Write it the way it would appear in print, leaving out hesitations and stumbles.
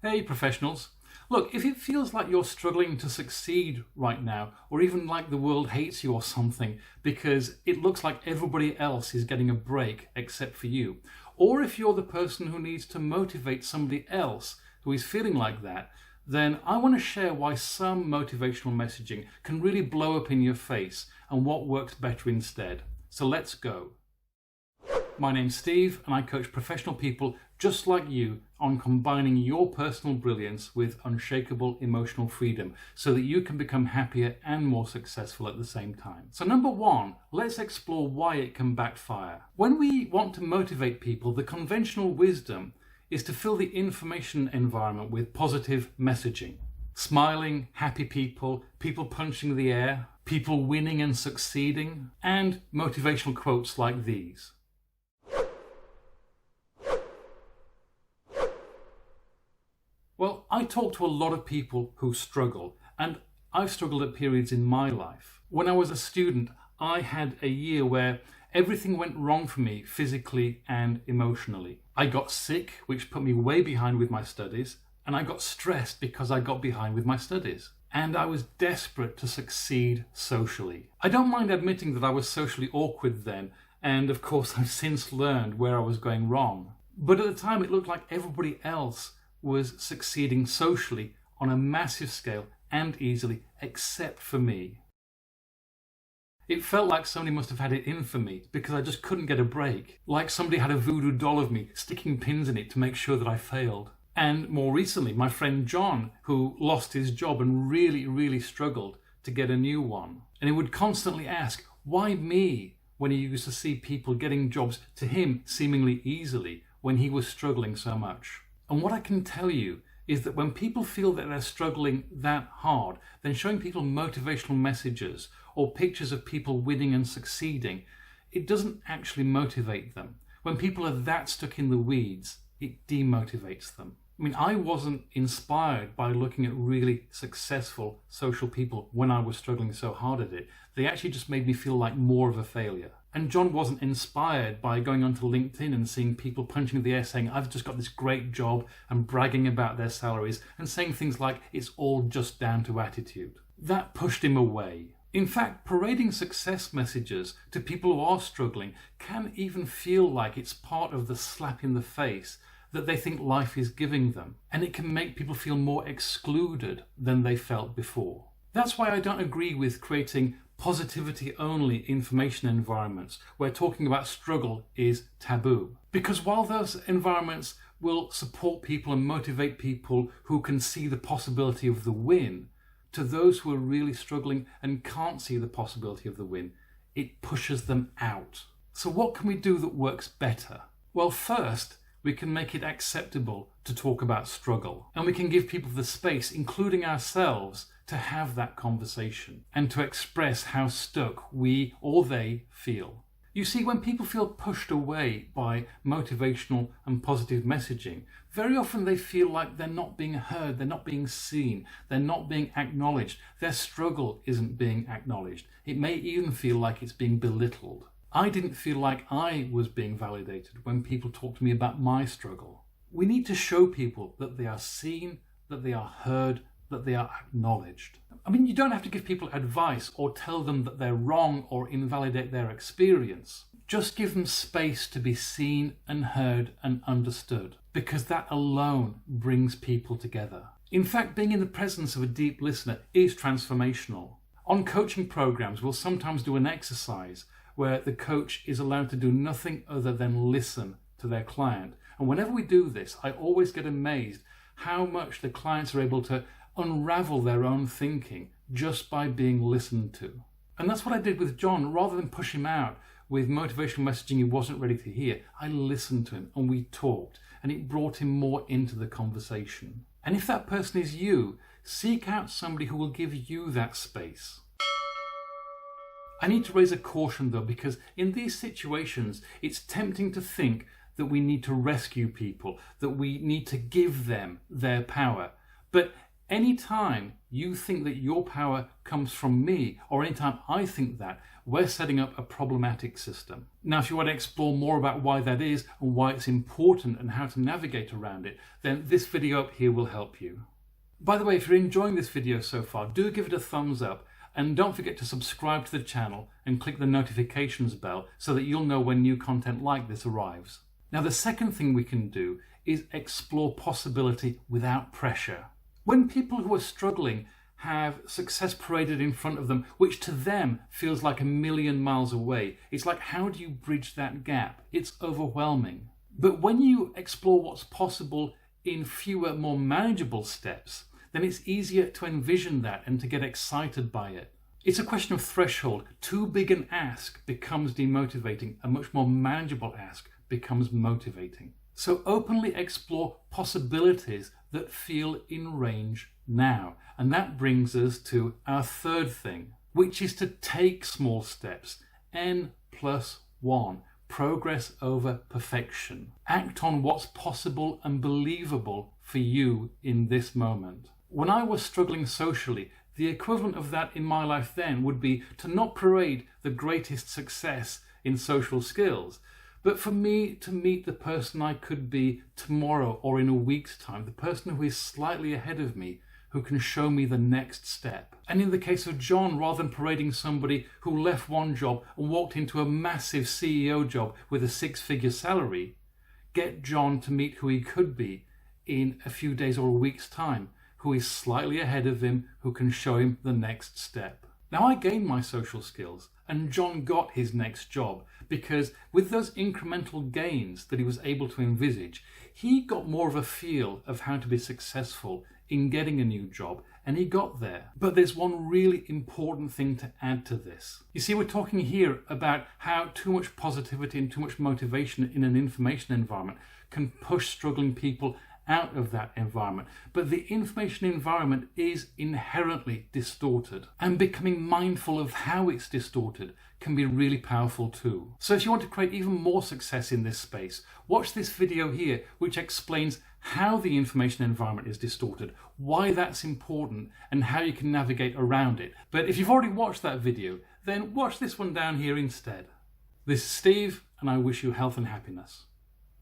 Hey professionals. Look, if it feels like you're struggling to succeed right now, or even like the world hates you or something because it looks like everybody else is getting a break except for you, or if you're the person who needs to motivate somebody else who is feeling like that, then I want to share why some motivational messaging can really blow up in your face and what works better instead. So let's go. My name's Steve and I coach professional people just like you on combining your personal brilliance with unshakable emotional freedom so that you can become happier and more successful at the same time. So number one, let's explore why it can backfire. When we want to motivate people, the conventional wisdom is to fill the information environment with positive messaging. Smiling, happy people, people punching the air, people winning and succeeding, and motivational quotes like these. Well, I talk to a lot of people who struggle, and I've struggled at periods in my life. When I was a student, I had a year where everything went wrong for me physically and emotionally. I got sick, which put me way behind with my studies, and I got stressed because I got behind with my studies. And I was desperate to succeed socially. I don't mind admitting that I was socially awkward then, and of course I've since learned where I was going wrong. But at the time it looked like everybody else was succeeding socially on a massive scale and easily, except for me. It felt like somebody must have had it in for me because I just couldn't get a break. Like somebody had a voodoo doll of me sticking pins in it to make sure that I failed. And more recently, my friend John, who lost his job and really struggled to get a new one. And he would constantly ask, why me? When he used to see people getting jobs to him seemingly easily when he was struggling so much. And what I can tell you is that when people feel that they're struggling that hard, then showing people motivational messages or pictures of people winning and succeeding, it doesn't actually motivate them. When people are that stuck in the weeds, it demotivates them. I mean, I wasn't inspired by looking at really successful social people when I was struggling so hard at it. They actually just made me feel like more of a failure. And John wasn't inspired by going onto LinkedIn and seeing people punching the air saying, I've just got this great job, and bragging about their salaries and saying things like, it's all just down to attitude. That pushed him away. In fact, parading success messages to people who are struggling can even feel like it's part of the slap in the face that they think life is giving them. And it can make people feel more excluded than they felt before. That's why I don't agree with creating positivity-only information environments where talking about struggle is taboo. Because while those environments will support people and motivate people who can see the possibility of the win, to those who are really struggling and can't see the possibility of the win, it pushes them out. So what can we do that works better? Well, first, we can make it acceptable to talk about struggle. And we can give people the space, including ourselves, to have that conversation and to express how stuck we or they feel. You see, when people feel pushed away by motivational and positive messaging, very often they feel like they're not being heard, they're not being seen, they're not being acknowledged. Their struggle isn't being acknowledged. It may even feel like it's being belittled. I didn't feel like I was being validated when people talked to me about my struggle. We need to show people that they are seen, that they are heard, that they are acknowledged. I mean, you don't have to give people advice or tell them that they're wrong or invalidate their experience. Just give them space to be seen and heard and understood, because that alone brings people together. In fact, being in the presence of a deep listener is transformational. On coaching programs, we'll sometimes do an exercise where the coach is allowed to do nothing other than listen to their client. And whenever we do this, I always get amazed how much the clients are able to unravel their own thinking just by being listened to. And that's what I did with John. Rather than push him out with motivational messaging he wasn't ready to hear, I listened to him and we talked, and it brought him more into the conversation. And if that person is you, seek out somebody who will give you that space. I need to raise a caution though, because in these situations it's tempting to think that we need to rescue people, that we need to give them their power. But anytime you think that your power comes from me, or anytime I think that, we're setting up a problematic system. Now, if you want to explore more about why that is and why it's important and how to navigate around it, then this video up here will help you. By the way, if you're enjoying this video so far, do give it a thumbs up, and don't forget to subscribe to the channel and click the notifications bell so that you'll know when new content like this arrives. Now, the second thing we can do is explore possibility without pressure. When people who are struggling have success paraded in front of them, which to them feels like a million miles away, it's like, how do you bridge that gap? It's overwhelming. But when you explore what's possible in fewer, more manageable steps, then it's easier to envision that and to get excited by it. It's a question of threshold. Too big an ask becomes demotivating. A much more manageable ask becomes motivating. So openly explore possibilities that feel in range now. And that brings us to our third thing, which is to take small steps. N+1. Progress over perfection. Act on what's possible and believable for you in this moment. When I was struggling socially, the equivalent of that in my life then would be to not parade the greatest success in social skills, but for me to meet the person I could be tomorrow or in a week's time, the person who is slightly ahead of me, who can show me the next step. And in the case of John, rather than parading somebody who left one job and walked into a massive CEO job with a 6-figure salary, get John to meet who he could be in a few days or a week's time, who is slightly ahead of him, who can show him the next step. Now, I gained my social skills and John got his next job because with those incremental gains that he was able to envisage, he got more of a feel of how to be successful in getting a new job, and he got there. But there's one really important thing to add to this. You see, we're talking here about how too much positivity and too much motivation in an information environment can push struggling people out of that environment. But the information environment is inherently distorted, and becoming mindful of how it's distorted can be really powerful too. So if you want to create even more success in this space, watch this video here, which explains how the information environment is distorted, why that's important, and how you can navigate around it. But if you've already watched that video, then watch this one down here instead. This is Steve, and I wish you health and happiness.